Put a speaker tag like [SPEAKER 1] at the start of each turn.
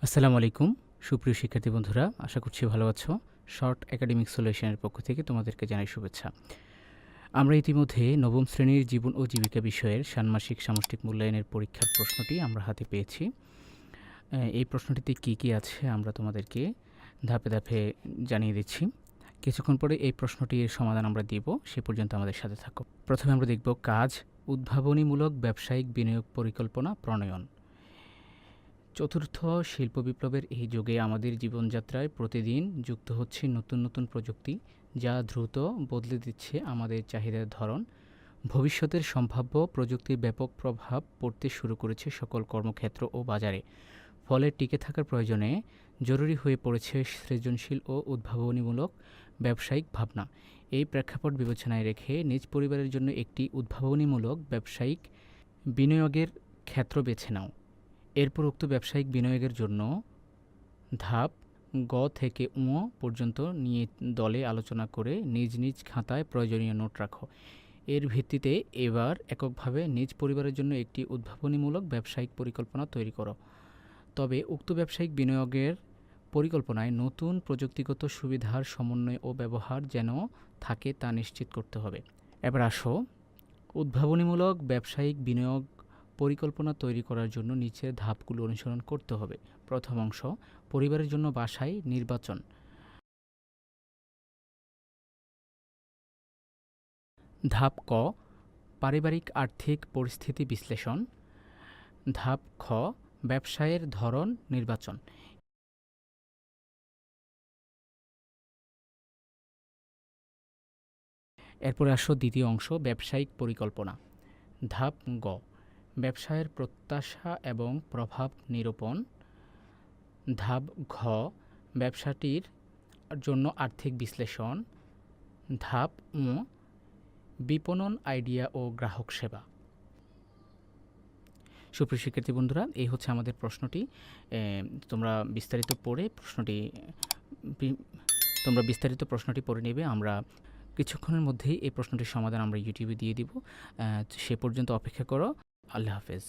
[SPEAKER 1] আসসালামু আলাইকুম সুপ্রিয় শিক্ষার্থী বন্ধুরা, আশা করছি ভালো আছো। শর্ট একাডেমিক সলিউশনের পক্ষ থেকে তোমাদেরকে জানাই শুভেচ্ছা। আমরা ইতিমধ্যে নবম শ্রেণীর জীবন ও জীবিকা বিষয়ের ষান্মাসিক সামষ্টিক মূল্যায়নের পরীক্ষার প্রশ্নটি আমরা হাতে পেয়েছি। এই প্রশ্নটিতে কী কী আছে আমরা তোমাদেরকে ধাপে ধাপে জানিয়ে দিচ্ছি। কিছুক্ষণ পরে এই প্রশ্নটির সমাধান আমরা দিব, সে পর্যন্ত আমাদের সাথে থাকো। প্রথমে আমরা দেখব কাজ, উদ্ভাবনীমূলক ব্যবসায়িক বিনিয়োগ পরিকল্পনা প্রণয়ন। চতুর্থ শিল্প বিপ্লবের এই যুগে আমাদের জীবনযাত্রায় প্রতিদিন যুক্ত হচ্ছে নতুন নতুন প্রযুক্তি, যা দ্রুত বদলে দিচ্ছে আমাদের চাহিদার ধরন। ভবিষ্যতের সম্ভাব্য প্রযুক্তির ব্যাপক প্রভাব পড়তে শুরু করেছে সকল কর্মক্ষেত্র ও বাজারে। ফলে টিকে থাকার প্রয়োজনে জরুরি হয়ে পড়েছে সৃজনশীল ও উদ্ভাবনীমূলক ব্যবসায়িক ভাবনা। এই প্রেক্ষাপট বিবেচনায় রেখে নিজ পরিবারের জন্য একটি উদ্ভাবনীমূলক ব্যবসায়িক বিনিয়োগের ক্ষেত্র বেছে নাও। এরপর উক্ত ব্যবসায়িক বিনিয়োগের জন্য ধাপ গ থেকে ঙ পর্যন্ত নিয়ে দলে আলোচনা করে নিজ নিজ খাতায় প্রয়োজনীয় নোট রাখো। এর ভিত্তিতে এবার এককভাবে নিজ পরিবারের জন্য একটি উদ্ভাবনীমূলক ব্যবসায়িক পরিকল্পনা তৈরি করো। তবে উক্ত ব্যবসায়িক বিনিয়োগের পরিকল্পনায় নতুন প্রযুক্তিগত সুবিধার সমন্বয় ও ব্যবহার যেন থাকে তা নিশ্চিত করতে হবে। এবার আসো, উদ্ভাবনীমূলক ব্যবসায়িক বিনিয়োগ পরিকল্পনা তৈরি করার জন্য নিচের ধাপগুলো অনুসরণ করতে হবে। প্রথম অংশ, পরিবারের জন্য বাসায় নির্বাচন। ধাপ ক, পারিবারিক আর্থিক পরিস্থিতি বিশ্লেষণ। ধাপ খ, ব্যবসায়ের ধরন নির্বাচন। এরপরে আসো দ্বিতীয় অংশ, ব্যবসায়িক পরিকল্পনা। ধাপ গ, ব্যবসায়ের প্রত্যাশা এবং প্রভাব নিরূপণ। ধাপ ঘ, ব্যবসাটির জন্য আর্থিক বিশ্লেষণ। ধাপ ঙ, বিপণন আইডিয়া ও গ্রাহক সেবা। সুপ্রিয় শিক্ষার্থী বন্ধুরা, এই হচ্ছে আমাদের প্রশ্নটি। তোমরা বিস্তারিত পড়ে প্রশ্নটি পড়ে নেবে। আমরা কিছুক্ষণের মধ্যেই এই প্রশ্নটির সমাধান আমরা ইউটিউবে দিয়ে দিব। সে পর্যন্ত অপেক্ষা করো। আল্লাহ হাফেজ।